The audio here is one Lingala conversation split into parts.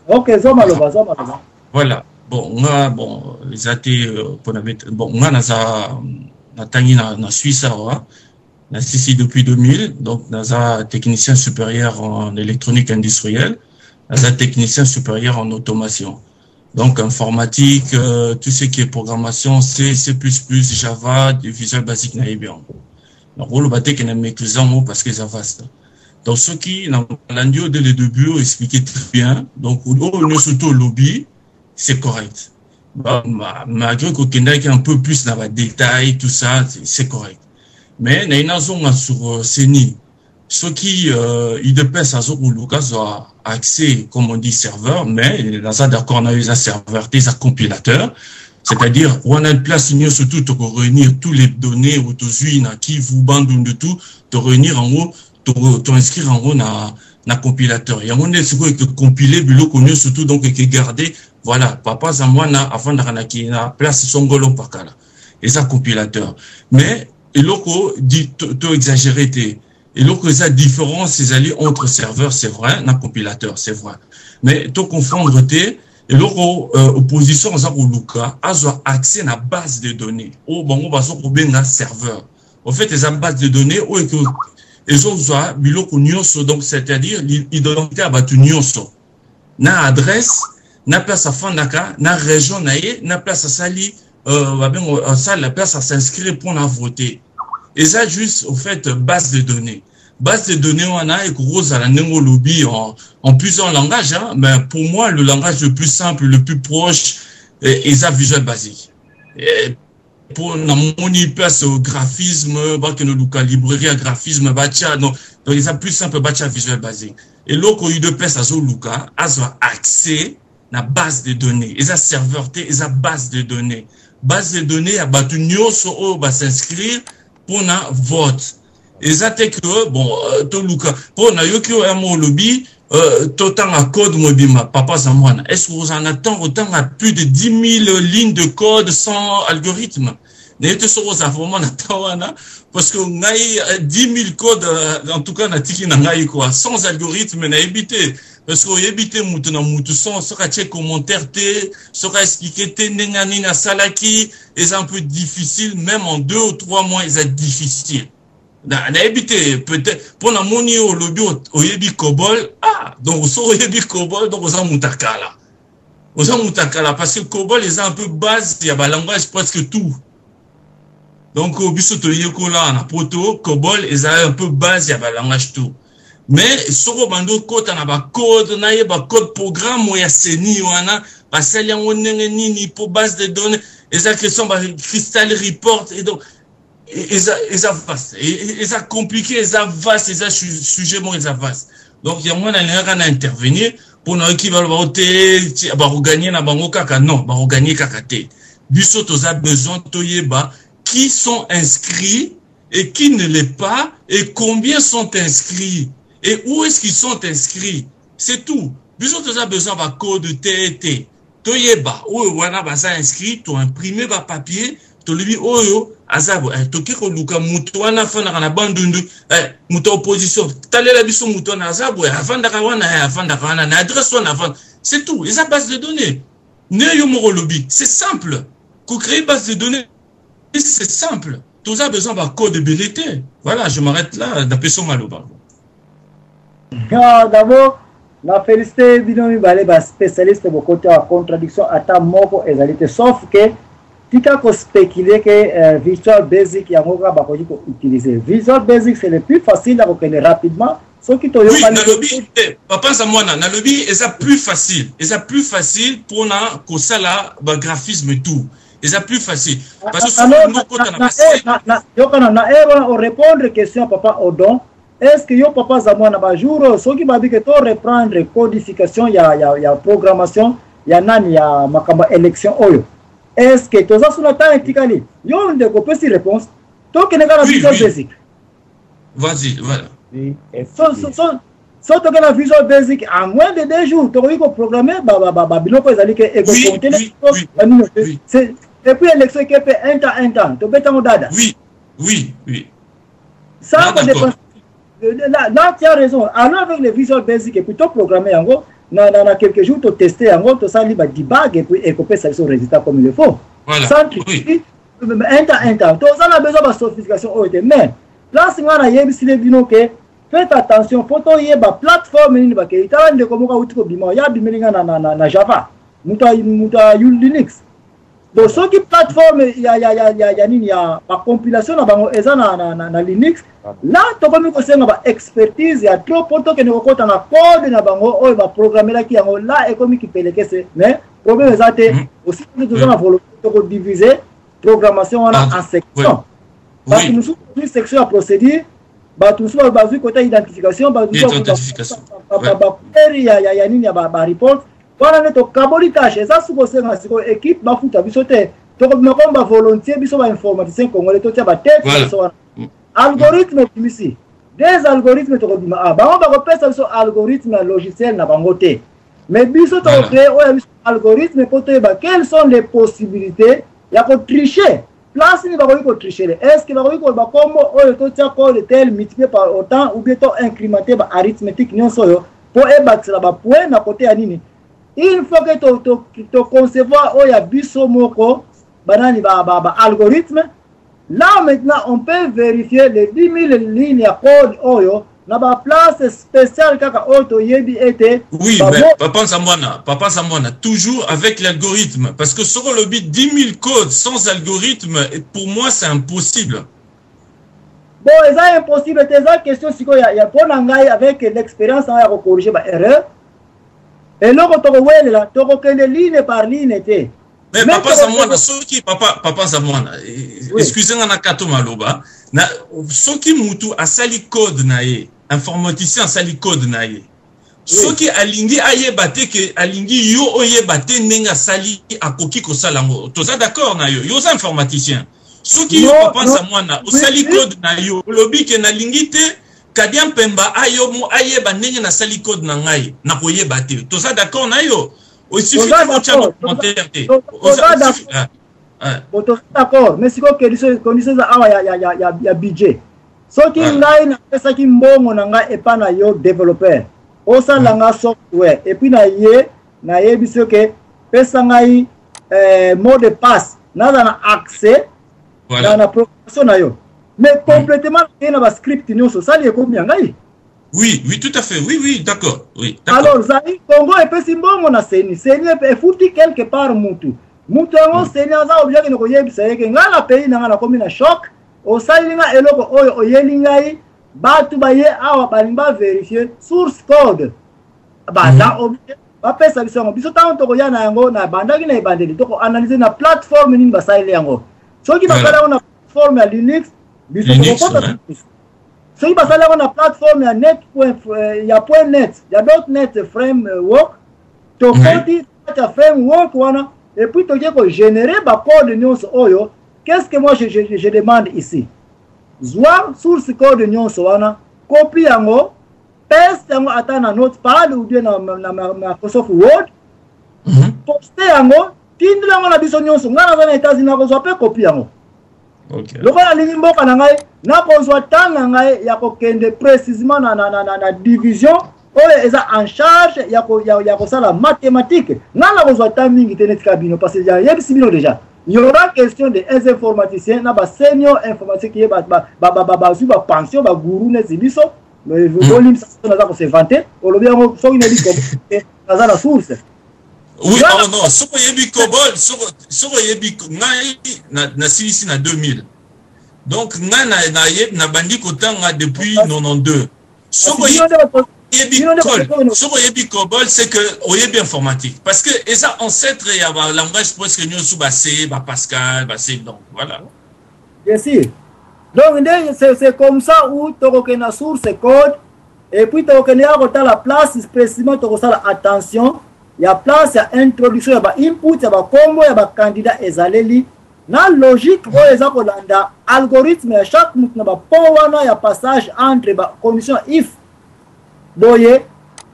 Ok, Zomaloba, Zomaloba. Voilà. Bon, moi, bon, ils étaient, bon, moi, na Suisse, na Suisse depuis 2000, donc, naza technicien supérieur en électronique industrielle, naza technicien supérieur en automation. Donc, informatique, tout ce qui est programmation, C, C++, Java, Visual Basic, Naïbian. Donc, on va dire qu'on a maîtrisé parce que c'est vaste. Donc, ceux qui, dans l'andio dès le début, ont expliqué très bien. Donc, on surtout au lobby, c'est correct. Malgré qu'on ait un peu plus dans les détails, tout ça, c'est correct. Mais, il y a une zone sur CENI. Ceux qui, ils dépensent à zone où Lucas a accès, comme on dit, serveur, mais, dans un d'accord, on a eu un serveur, des compilateurs. C'est-à-dire, on a une place, surtout, pour réunir tous les données, ou tous qui vous bandent de tout, de réunir en haut, inscrire en haut na compilateur. Et on est ce que compiler, bilo connu surtout, donc, que garder, voilà, papa, ça moi, avant de na place, son golon pakala. Et ça, compilateur. Mais, et l'autre, dit, to exagéré, et l'autre, ça, différence, c'est aller entre serveurs, c'est vrai, na compilateur, c'est vrai. Mais, to confondre, et l'autre, opposition, ça, au Luca, a accès à la base de données. Oh, bon, on va se trouver un serveur. En fait, les base de données, où est que, ils ont biloko nyonso, donc c'est-à-dire l'identité à batu nyonso. Na adresse, na place à fandaka, na région naie, na place à sali, la place à s'inscrire pour la voter. Et ça juste au fait base de données. Base de données on a et gros à la nengo lobby en plusieurs langages, hein, mais pour moi le langage le plus simple, le plus proche, est ça Visual Basic. Pour mon place au graphisme, que nous librairie à graphisme, donc ils ont plus simple Visual Basic. Et l'autre, il de place à Zoluka, a accès à la base de données. Ils ont serveur, ils ont base de données. Base de données, à battu nyoso, va s'inscrire pour un vote. Et ça, que, bon, Toluka, pour na yokio amo lobby, total à code mobima, papa Zamwana. Est-ce que vous en attendez autant à plus de 10 000 lignes de code sans algorithme? N'était sur aux informations parce que on a 10 000 codes, en tout cas, na tiki na quoi, sans algorithme, na évité. Parce qu'on évité moutona moutousson, sera check commentaire té, sera expliqué té, nengani na salaki, et c'est un peu difficile, même en 2 ou 3 mois, c'est difficile. Na évité, peut-être, pour la monnaie au lobby, au yebi cobol, donc, au yebi cobol, donc, on moutakala. On moutakala, parce que cobol, ils ont un peu base, il y a un langage presque tout. Donc, au bisoto yekola, na poto, cobol, ils ont un peu base, il y a un langage tout. Mais, sur le bando, quand on a un code, na yeba code programme, ou y a CENI, ou ana, parce qu'il y a un ni pour base de données, ils ont question, Crystal Report, et donc, ils ont vaste, ils ont compliqué, ils ont vaste, ils ont sujet, bon, ils ont vaste. Donc, il y a moins à intervenir pour nous qui va voter, gagner na bango kaka, non, gagner kakate. Bisoto a besoin de yeba, qui sont inscrits et qui ne l'est pas, et combien sont inscrits, et où est-ce qu'ils sont inscrits. C'est tout. Bisoto a besoin de code TET. Toyeba, ou wana basa inscrit, to imprimer ba papier, to lui oyo, azabo, to kiko luka mutu wana fana na bandundu, mutu opposition, talela biso mutu wana azabo, afandaka wana, na adresse wana afanda. C'est tout. Et ça base de données. Ne yo moro lobby. C'est simple. Pour créer base de données, c'est simple. Tout ça a besoin d'un code de BLT. Voilà, je m'arrête là, d'après son maloba. D'abord, la félicité, binomi balé, spécialiste de côté en contradiction à ta mort égalité. Sauf que, tu as spéculé que Visual Basic, il y a utiliser. Visual Basic, c'est le plus facile à reconnaître rapidement. Oui, dans le lobby, papa Zamwana, dans le lobby, c'est plus facile. Et c'est plus facile pour na kosala graphisme et tout. Et c'est plus facile. Parce que souvent, nous, quand on répond aux questions, papa Odon. Est-ce que yo papa Zamwana, jour, ce qui m'a dit que tu reprendre codification, il y a programmation, il y a nani, il y a makamba élection, oyo. Est-ce que tu as sur le temps étiqueté? Yo, on a une réponse. Toi, qui n'est pas la Visual Basic. Vas-y, voilà. Oui. Si tu as la Visual Basic, en moins de 2 jours, tu as programmer, et puis l'élection qui fait un temps, tu peux t'en dada. Oui. Ça, là, tu as raison. Alors, avec les Visual Basic et plutôt programmer en gros, dans quelques jours, tu testes yango, tu sali ba debug et puis écoper ça son résultat comme il le faut. Voilà. Sans tricher, un temps. Tu as besoin de sophistication. Mais là, si on a yebisile bino que faites attention, photo yeba plateforme ni ba ke itala ndeko moka utiko bimo ya bimelinga na Java. Muta Linux. Donc ce qui plateforme ya nini ya la compilation na bango eza na Linux. Là to komi ko senga ba expertise ya trop poto ke ne kokota na code na bango oyo ba programmer la ki yango là ekomi ki pelekese mais problème ezate aussi nous avons volonté de diviser programmation en sections. Parce que nous sommes une section à procédure, bah tout ça bah vu côté identification, bah nous avons bah report. Voilà notre cabolitage. Ça c'est pour ça que équipe bah fouta bisoté. Donc nous comme bah volontiers biso bah informaticien congolais tout ça bah tête. Algorithme ici. Des algorithmes to bah on va repérer ça sur algorithme logiciel na bangoté. Mais biso to créer algorithme pour te bah quelles sont les possibilités ya ko tricher. Place ni va ko tricher. Est-ce que va ko ba comme o to code tel multiplié par autant ou bien to incrémenter ba arithmétique nyonso yo pour ebattre ba point na côté ya nini. Il faut que to concevoir o ya biso moko banani ba algorithme. Là maintenant on peut vérifier les 10 000 lignes à code oyo na ba place spéciale kaka auto yebi était. Oui, mais papa Samwana, toujours avec l'algorithme, parce que sur le bit 10 000 codes sans algorithme, pour moi c'est impossible. Bon, c'est impossible, c'est la question si il y a pour nangai avec l'expérience on va corriger ba erreur. Et là quand on voit là, tu reconnais ligne par ligne était. Mais papa Samwana, papa Samwana, excusez-moi na kato maloba, na soki mutu asali code na ye. Informaticien asali code na ye. Soki alingi ayebate ke alingi yo oyebate nenga sali akoki ko salango. Toza d'accord na yo. Yo za informaticien. Soki yo papa Samwana osali code na yo, lobi ke na lingi te kadian pemba ayo mo ayeba nenga na sali code na ngai na koyebate. Toza d'accord na yo. Il suffit de faire un commentaire. D'accord, mais si vous connaissez il y a budget. Ce qui est ça qui mbongo nanga et pas na yo développeur. Osa langa software et puis na ye biso ke pesa ngai mot de passe na accès dans la programmation na yo. Mais complètement na ba script nyonso ça li combien ngai? Oui, tout à fait. Oui, d'accord. Oui, alors zai Congo et pesa mbongo na seni e fouti quelque part mutu. Mutu ngo seni za objet ke no yebisa ke ngala pays na komi na choc. Au salinga eloko oyo oyelingai batu baye awa balimba vérifier source code ba da objet ba pesa biso biso tanto ko yana yango na bandaki na ibandeli to ko analyser na plateforme nini basaile yango soki basala na plateforme ya Linux biso ko pota soki basala na plateforme ya .net ya .net framework to kodi ta framework wana et puis to ko générer ba code nyonso oyo. Qu'est-ce que moi je demande ici? Soit source code nyonso wana, copie yango, paste yango ata na notepad ou bien na Microsoft Word, poste yango, tindela yango na biso nyonso, nga na États-Unis na kozwa pe copie yango. Okay. Loko na lingi mboka na ngai, na kozwa tanga ngai ya kokende précisément na division oyo eza en charge ya kosala mathématique. Nga na kozwa tanga mingi te netika bino parce que ya yebisi bino déjà. Il y aura question des informaticiens, na ba senior informatique qui ba pension ba guru ne zibiso, le volume ça na se vanter, o lo bien so une dit comme la source. Oui, non, so yebi cobol, so yebi ngai na sisi na 2000. Donc na bandi kotanga depuis 92. So Yebi Cobol, c'est que Oyebi informatique. Parce que ça ancêtre il y a un langage presque nous sous C, Pascal, C, donc voilà. Bien sûr. Donc c'est comme ça où tu reconnais la source code et puis tu reconnais la place précisément tu reconnais attention. Il y a place, il y a introduction, il y a input, il y a combo, il y a candidat ezaleli. Na logique où les akolanda algorithme chaque mot na ba powana ya passage entre ba condition if boye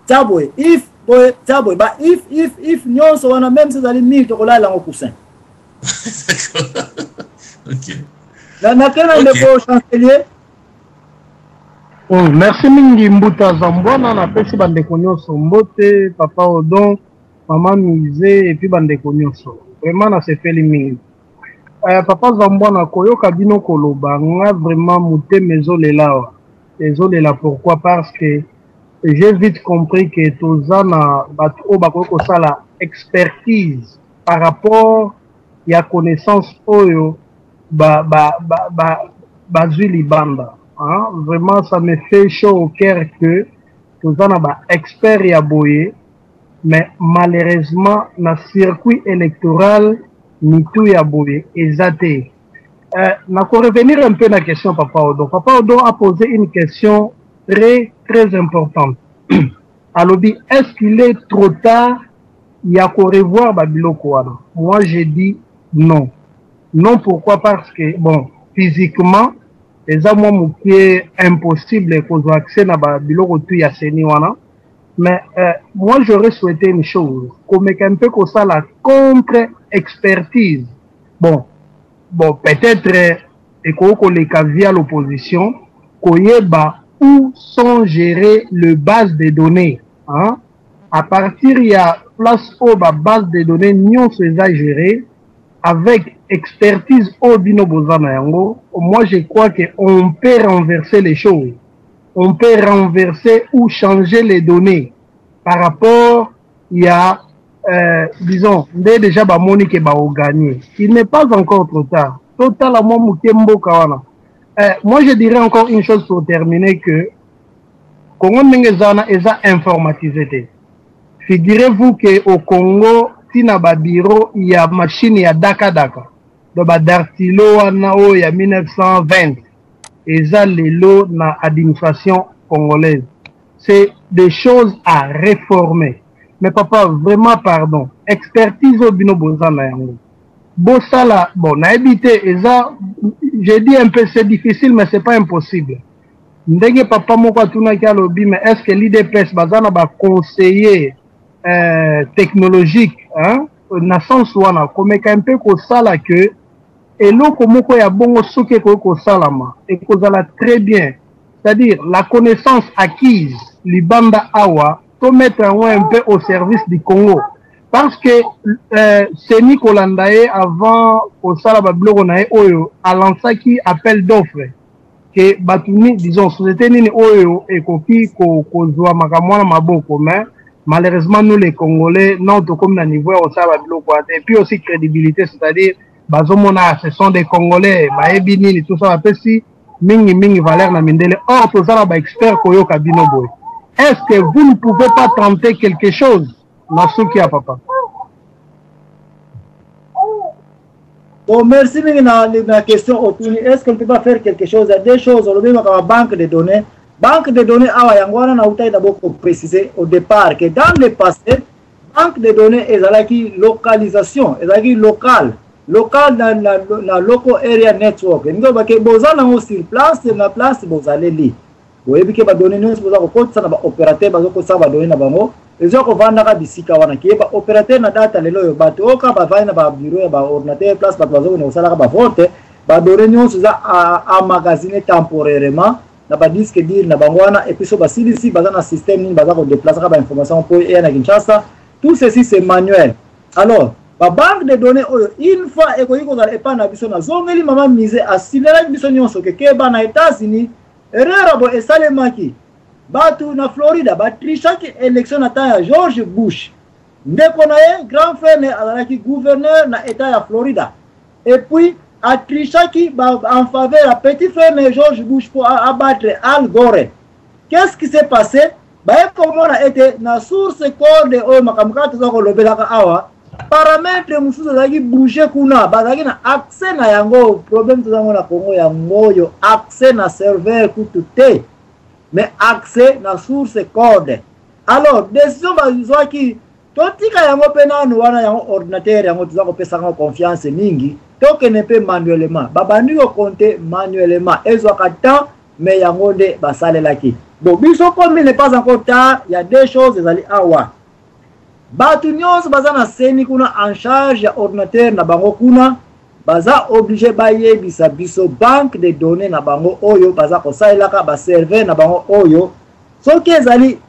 taboye if boye taboye ba if nyonso wana même si zali 1000 to kolala ngo coussin. OK. Na kena le chancelier Merci mingi Mbuta Zambwana na pesi bandeko nyonso mbote papa Odon maman Misé et puis bandeko nyonso vraiment na sefeli mingi papa Zambwana koyoka bino koloba nga vraiment muteme ezolela pourquoi parce que j'ai vite compris que tozana batu o bakoko sala expertise par rapport ya connaissance oyo bazui libanda. Hein? Vraiment, ça me fait chaud au cœur que nous avons des experts à boyer, mais malheureusement, dans le circuit électoral, ni tout à boyer. Exacté. Je vais revenir un peu à la question, Papa Odo. Papa Odo a posé une question très, très importante. Alors, est-ce qu'il est trop tard? Il y a qu'à revoir Babilo Kouana. Moi, j'ai dit non. Non, pourquoi? Parce que, bon, physiquement, les hommes qui est impossible qu'on ait accès à Babilo à Seniwana. Mais moi, j'aurais souhaité une chose, qu'on mette un peu comme ça la contre-expertise. Bon, peut-être, et qu'on les via l'opposition, qu'on y ait où sont gérées les bases de données. Hein? À partir, il y a place où la base de données nous se gérer avec expertise au bino bozana yango. Moi, je crois qu'on peut renverser les choses. On peut renverser ou changer les données par rapport, il y a, disons, déjà bamoni ke ba gagné. Il n'est pas encore trop tard. Totalement mukembo kawana. Moi, je dirais encore une chose pour terminer que Congo Mengezana est informatisé. Figurez-vous qu'au Congo, si na ba bureau, il y a machine, il y a Daka. Donc, Dartilo, il y a 1920. Et ça, les lots na administration congolaise. C'est des choses à réformer. Mais papa, vraiment pardon. Expertise au bino bozana yango. Bossala, bon, na habité, et ça, j'ai dit un peu, c'est difficile, mais c'est pas impossible. Ndenge papa moko tuna ki alobi, mais est-ce que l'IDPS bazana ba conseiller technologique, hein, na sens wana, komeka un peu ko sala que eloko moko ya bongo soke ko salama et kozala très bien. C'est-à-dire la connaissance acquise libanda awa to mettre un peu au service du Congo. Parce que c'est Nicolas Ndaye avant au sala babloko nae oyo a lancé qui appel d'offres que batuni disons société nini oyo ekoki ko zwa makamwana maboko mais malheureusement nous les Congolais non to comme na niveau au sala babloko et puis aussi crédibilité c'est-à-dire bazomona ce sont des Congolais baebi nini tout ça apesi mingi valeur na mindele or to sala ba expert koyo kabino boy. Est-ce que vous ne pouvez pas tenter quelque chose? Nasuki à papa. Bon, merci la question. Est-ce qu'on ne peut pas faire quelque chose? Il y a des choses, on le met dans la banque de données. Banque de données, on a d'abord précisé au départ que dans le passé, banque de données est la localisation, est locale dans la local area network. Nous avons besoin sur place, la place, vous allez lire. Vous voyez que les données, nous avons opérateur, nous avons donné les gens qui vendent des sites qui sont opérateurs na data lelo bato oka ba vai na ba bureau ba ordinateur place ba bazo na usala ba vote ba données za a magasiner temporairement na ba disque dire na bangwana et puis so ba silisi ba na système ni ba za ko déplacer ba information pour et na Kinshasa. Tout ceci c'est manuel. Alors ba banque de données une fois et ko yiko za epa na biso na zongeli mama mise asilera biso nyonso ke ba na États-Unis erreur bo esalemaki Batu na Florida, batrisaki élection na ya George Bush. Ndeko na ye, grand frère ne alaki gouverneur na état ya Florida. Et puis, a trishaki en faveur à petit frère de George Bush pour abattre Al Gore. Qu'est-ce qui s'est passé? Comment a été na source code o makamkata za kolobelaka awa. Paramètre mususu zaki bouger kuna, bazaki na accès na yango, problème tuzango na Congo yango yo, accès na serveur kutute. Mais accès na source code. Alors, décision bazwa ki totika yango pena wana yango ordinateur yango tuzako pesa confiance mingi, toke ne pe manuellement. Babandi yo compter manuellement. Ezwa kata mais yango de basalela ki. Bon, biso comme il n'est pas encore tard, il y a deux choses ezali awa. Batu nyonso bazana seni kuna en charge ya ordinateur na bango kuna baza obligé bayebisa biso banque de données na bango oyo baza kosalelaka ba serveur na bango oyo soki ezali